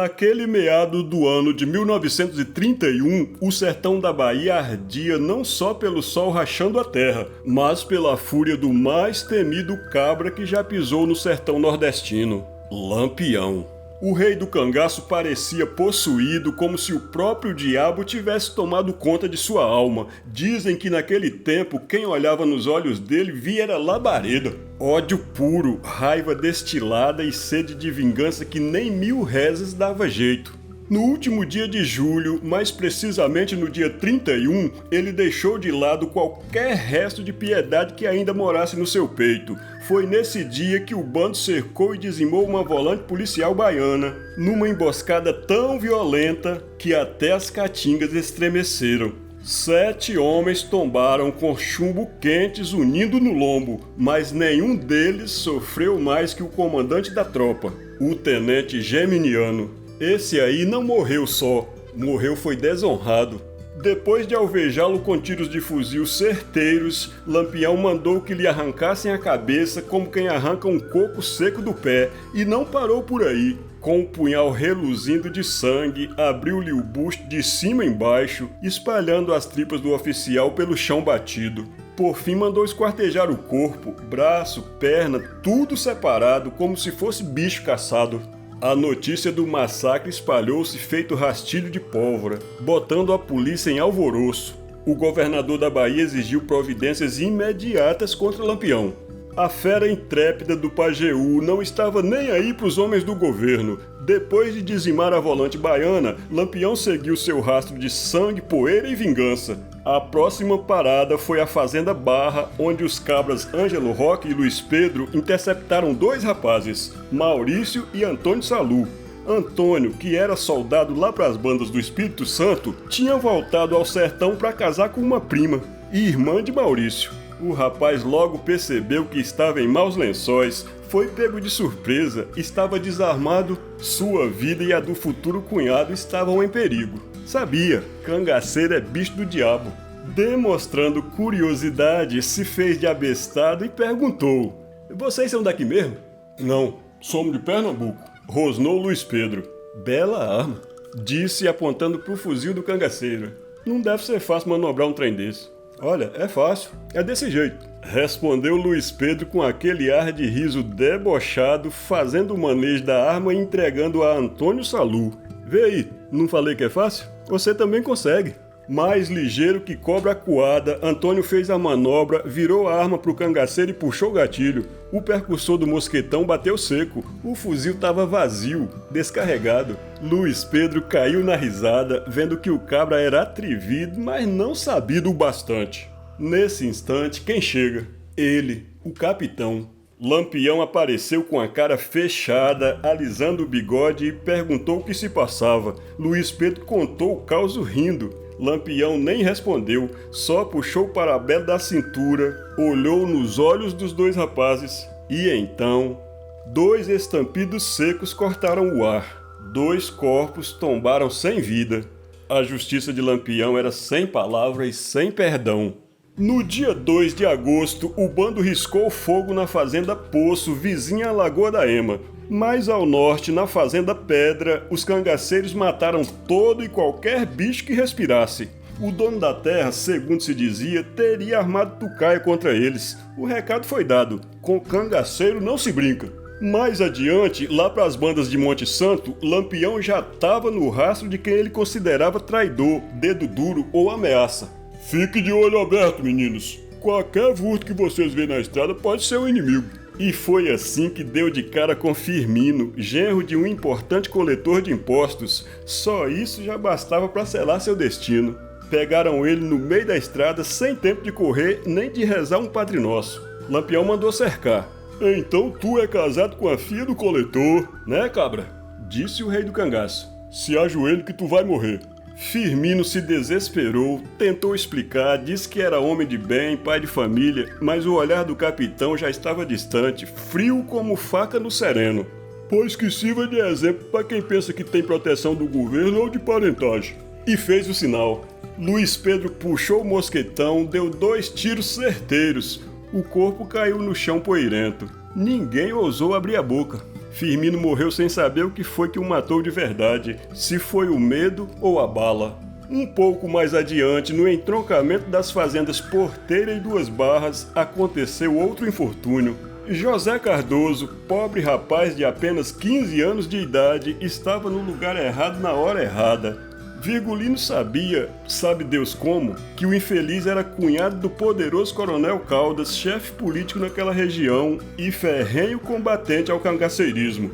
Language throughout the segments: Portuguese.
Naquele meado do ano de 1931, o sertão da Bahia ardia não só pelo sol rachando a terra, mas pela fúria do mais temido cabra que já pisou no sertão nordestino, Lampião. O rei do cangaço parecia possuído, como se o próprio diabo tivesse tomado conta de sua alma. Dizem que naquele tempo quem olhava nos olhos dele via era labareda. Ódio puro, raiva destilada e sede de vingança que nem 1000 rezas dava jeito. No último dia de julho, mais precisamente no dia 31, ele deixou de lado qualquer resto de piedade que ainda morasse no seu peito. Foi nesse dia que o bando cercou e dizimou uma volante policial baiana, numa emboscada tão violenta que até as caatingas estremeceram. 7 homens tombaram com chumbo quentes unindo no lombo, mas nenhum deles sofreu mais que o comandante da tropa, o tenente Geminiano. Esse aí não morreu só, morreu foi desonrado. Depois de alvejá-lo com tiros de fuzil certeiros, Lampião mandou que lhe arrancassem a cabeça como quem arranca um coco seco do pé, e não parou por aí. Com o punhal reluzindo de sangue, abriu-lhe o busto de cima embaixo, espalhando as tripas do oficial pelo chão batido. Por fim mandou esquartejar o corpo, braço, perna, tudo separado como se fosse bicho caçado. A notícia do massacre espalhou-se feito rastilho de pólvora, botando a polícia em alvoroço. O governador da Bahia exigiu providências imediatas contra Lampião. A fera intrépida do Pajeú não estava nem aí para os homens do governo. Depois de dizimar a volante baiana, Lampião seguiu seu rastro de sangue, poeira e vingança. A próxima parada foi a Fazenda Barra, onde os cabras Ângelo Roque e Luiz Pedro interceptaram 2 rapazes, Maurício e Antônio Salu. Antônio, que era soldado lá para as bandas do Espírito Santo, tinha voltado ao sertão para casar com uma prima, irmã de Maurício. O rapaz logo percebeu que estava em maus lençóis, foi pego de surpresa, estava desarmado, sua vida e a do futuro cunhado estavam em perigo. Sabia, cangaceiro é bicho do diabo. Demonstrando curiosidade, se fez de abestado e perguntou: "Vocês são daqui mesmo?" "Não, somos de Pernambuco", rosnou Luiz Pedro. "Bela arma", disse apontando pro fuzil do cangaceiro. "Não deve ser fácil manobrar um trem desse." "Olha, é fácil, é desse jeito", respondeu Luiz Pedro com aquele ar de riso debochado, fazendo o manejo da arma e entregando a Antônio Salu. "Vê aí, não falei que é fácil? Você também consegue." Mais ligeiro que cobra acuada, Antônio fez a manobra, virou a arma pro cangaceiro e puxou o gatilho. O percussor do mosquetão bateu seco. O fuzil estava vazio, descarregado. Luiz Pedro caiu na risada, vendo que o cabra era atrevido, mas não sabido o bastante. Nesse instante, quem chega? Ele, o capitão. Lampião apareceu com a cara fechada, alisando o bigode e perguntou o que se passava. Luiz Pedro contou o caos rindo. Lampião nem respondeu, só puxou o parabéns da cintura, olhou nos olhos dos 2 rapazes e então 2 estampidos secos cortaram o ar. 2 corpos tombaram sem vida. A justiça de Lampião era sem palavra e sem perdão. No dia 2 de agosto, o bando riscou fogo na fazenda Poço, vizinha à Lagoa da Ema. Mais ao norte, na fazenda Pedra, os cangaceiros mataram todo e qualquer bicho que respirasse. O dono da terra, segundo se dizia, teria armado tucaia contra eles. O recado foi dado: com cangaceiro não se brinca. Mais adiante, lá para as bandas de Monte Santo, Lampião já estava no rastro de quem ele considerava traidor, dedo duro ou ameaça. "Fique de olho aberto, meninos. Qualquer vulto que vocês vêem na estrada pode ser um inimigo." E foi assim que deu de cara com Firmino, genro de um importante coletor de impostos. Só isso já bastava para selar seu destino. Pegaram ele no meio da estrada sem tempo de correr nem de rezar um Padre Nosso. Lampião mandou cercar. "Então tu é casado com a filha do coletor, né, cabra?" disse o rei do cangaço. "Se ajoelhe que tu vai morrer." Firmino se desesperou, tentou explicar, disse que era homem de bem, pai de família, mas o olhar do capitão já estava distante, frio como faca no sereno. "Pois que sirva de exemplo para quem pensa que tem proteção do governo ou de parentagem." E fez o sinal. Luiz Pedro puxou o mosquetão, deu 2 tiros certeiros. O corpo caiu no chão poeirento. Ninguém ousou abrir a boca. Firmino morreu sem saber o que foi que o matou de verdade, se foi o medo ou a bala. Um pouco mais adiante, no entroncamento das fazendas Porteira e Duas Barras, aconteceu outro infortúnio. José Cardoso, pobre rapaz de apenas 15 anos de idade, estava no lugar errado na hora errada. Virgulino sabia, sabe Deus como, que o infeliz era cunhado do poderoso Coronel Caldas, chefe político naquela região e ferrenho combatente ao cangaceirismo.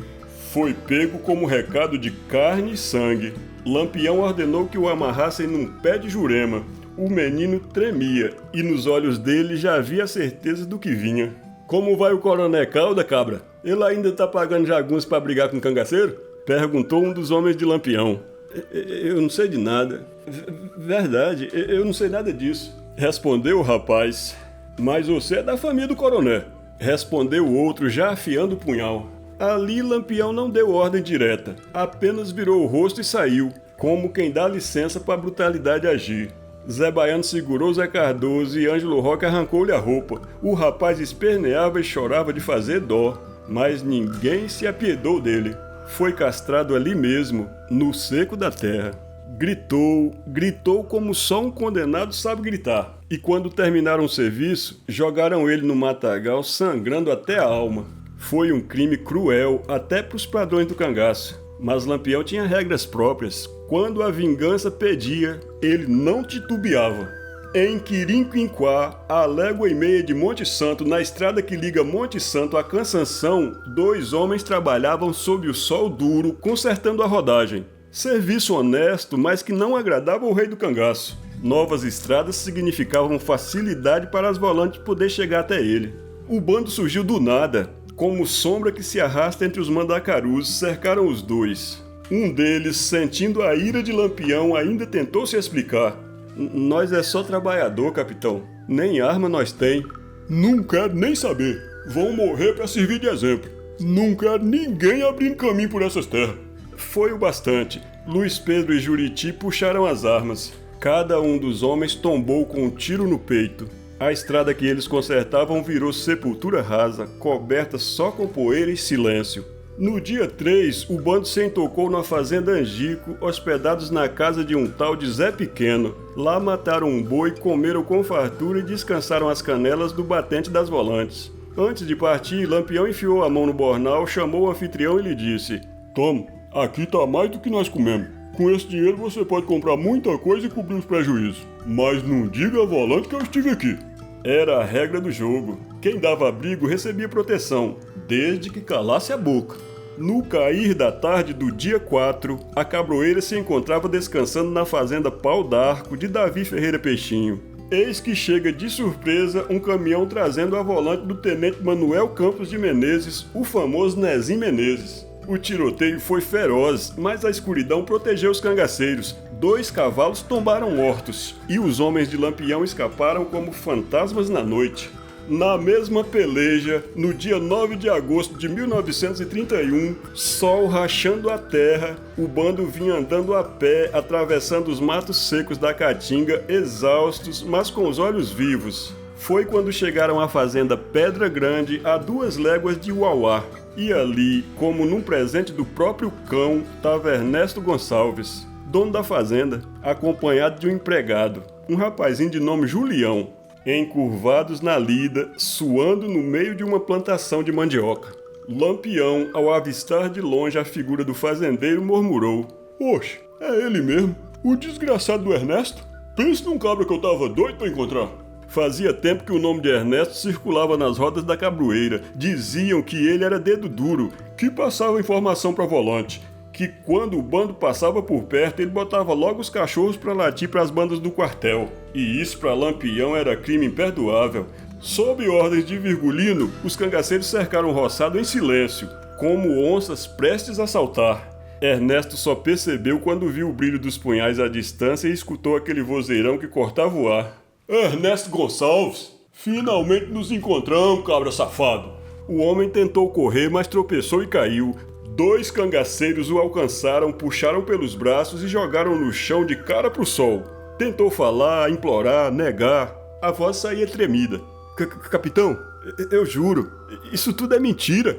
Foi pego como recado de carne e sangue. Lampião ordenou que o amarrassem num pé de jurema. O menino tremia e nos olhos dele já havia a certeza do que vinha. Como vai o Coronel Caldas, cabra? Ele ainda tá pagando jagunços pra brigar com o cangaceiro? Perguntou um dos homens de Lampião. Eu não sei de nada. Verdade, eu não sei nada disso. Respondeu o rapaz. Mas você é da família do coronel. Respondeu o outro, já afiando o punhal. Ali Lampião não deu ordem direta. Apenas virou o rosto e saiu, como quem dá licença para a brutalidade agir. Zé Baiano segurou Zé Cardoso e Ângelo Roque arrancou-lhe a roupa. O rapaz esperneava e chorava de fazer dó, mas ninguém se apiedou dele. Foi castrado ali mesmo, no seco da terra. Gritou como só um condenado sabe gritar. E quando terminaram o serviço, jogaram ele no matagal sangrando até a alma. Foi um crime cruel até para os padrões do cangaço. Mas Lampião tinha regras próprias. Quando a vingança pedia, ele não titubeava. Em Quirinquinquá, a légua e meia de Monte Santo, na estrada que liga Monte Santo a Cansanção, 2 homens trabalhavam sob o sol duro, consertando a rodagem. Serviço honesto, mas que não agradava ao rei do cangaço. Novas estradas significavam facilidade para as volantes poder chegar até ele. O bando surgiu do nada, como sombra que se arrasta entre os mandacarus, cercaram os dois. Um deles, sentindo a ira de Lampião, ainda tentou se explicar. Nós é só trabalhador, capitão. Nem arma nós tem. Não quero nem saber. Vão morrer para servir de exemplo. Não quero ninguém abrindo caminho por essas terras. Foi o bastante. Luiz Pedro e Juriti puxaram as armas. Cada um dos homens tombou com um tiro no peito. A estrada que eles consertavam virou sepultura rasa, coberta só com poeira e silêncio. No dia 3, o bando se entocou na fazenda Angico, hospedados na casa de um tal de Zé Pequeno. Lá mataram um boi, comeram com fartura e descansaram as canelas do batente das volantes. Antes de partir, Lampião enfiou a mão no bornal, chamou o anfitrião e lhe disse: "Toma, aqui tá mais do que nós comemos. Com esse dinheiro você pode comprar muita coisa e cobrir os prejuízos. Mas não diga a volante que eu estive aqui." Era a regra do jogo. Quem dava abrigo recebia proteção, desde que calasse a boca. No cair da tarde do dia 4, a cabroeira se encontrava descansando na fazenda Pau d'Arco de Davi Ferreira Peixinho. Eis que chega de surpresa um caminhão trazendo a volante do tenente Manuel Campos de Menezes, o famoso Nezinho Menezes. O tiroteio foi feroz, mas a escuridão protegeu os cangaceiros. 2 cavalos tombaram mortos, e os homens de Lampião escaparam como fantasmas na noite. Na mesma peleja, no dia 9 de agosto de 1931, sol rachando a terra, o bando vinha andando a pé, atravessando os matos secos da Caatinga, exaustos, mas com os olhos vivos. Foi quando chegaram à fazenda Pedra Grande, a 2 léguas de Uauá. E ali, como num presente do próprio cão, estava Ernesto Gonçalves, dono da fazenda, acompanhado de um empregado, um rapazinho de nome Julião, encurvados na lida, suando no meio de uma plantação de mandioca. Lampião, ao avistar de longe a figura do fazendeiro, murmurou: "Oxe, é ele mesmo, o desgraçado do Ernesto? Pensa num cabra que eu tava doido pra encontrar." Fazia tempo que o nome de Ernesto circulava nas rodas da cabroeira. Diziam que ele era dedo duro, que passava informação para volante, que quando o bando passava por perto ele botava logo os cachorros para latir para as bandas do quartel. E isso para Lampião era crime imperdoável. Sob ordens de Virgulino, os cangaceiros cercaram o roçado em silêncio, como onças prestes a saltar. Ernesto só percebeu quando viu o brilho dos punhais à distância e escutou aquele vozeirão que cortava o ar. "Ernesto Gonçalves, finalmente nos encontramos, cabra safado." O homem tentou correr, mas tropeçou e caiu. 2 cangaceiros o alcançaram, puxaram pelos braços e jogaram no chão de cara pro sol. Tentou falar, implorar, negar. A voz saía tremida. Capitão, eu juro, isso tudo é mentira.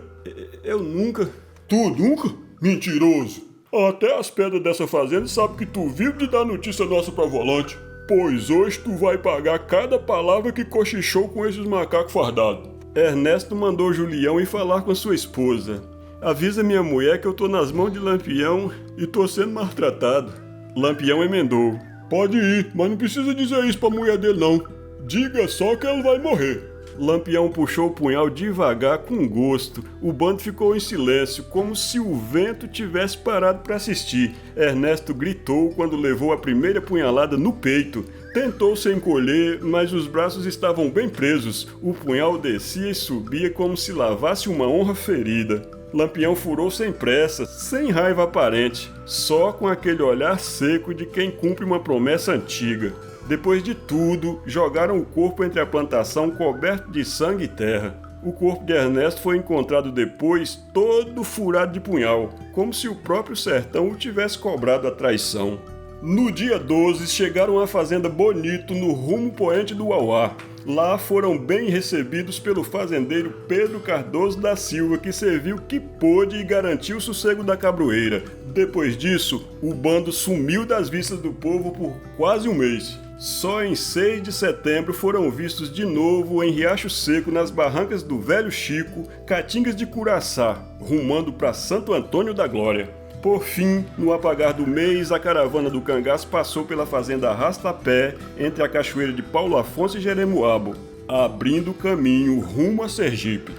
Eu nunca... Tu nunca? Mentiroso. Até as pedras dessa fazenda sabem que tu vive de dar notícia nossa pra volante. Pois hoje tu vai pagar cada palavra que cochichou com esses macacos fardados. Ernesto mandou Julião ir falar com a sua esposa. Avisa minha mulher que eu tô nas mãos de Lampião e tô sendo maltratado. Lampião emendou. Pode ir, mas não precisa dizer isso pra mulher dele não. Diga só que ela vai morrer. Lampião puxou o punhal devagar com gosto. O bando ficou em silêncio, como se o vento tivesse parado para assistir. Ernesto gritou quando levou a primeira punhalada no peito. Tentou se encolher, mas os braços estavam bem presos. O punhal descia e subia como se lavasse uma honra ferida. Lampião furou sem pressa, sem raiva aparente, só com aquele olhar seco de quem cumpre uma promessa antiga. Depois de tudo, jogaram o corpo entre a plantação coberto de sangue e terra. O corpo de Ernesto foi encontrado depois todo furado de punhal, como se o próprio sertão o tivesse cobrado a traição. No dia 12, chegaram à fazenda Bonito, no rumo poente do Uauá. Lá foram bem recebidos pelo fazendeiro Pedro Cardoso da Silva, que serviu que pôde e garantiu o sossego da cabroeira. Depois disso, o bando sumiu das vistas do povo por quase um mês. Só em 6 de setembro foram vistos de novo em Riacho Seco, nas barrancas do Velho Chico, Caatingas de Curaçá, rumando para Santo Antônio da Glória. Por fim, no apagar do mês, a caravana do cangaço passou pela fazenda Arrastapé, entre a cachoeira de Paulo Afonso e Jeremoabo, abrindo caminho rumo a Sergipe.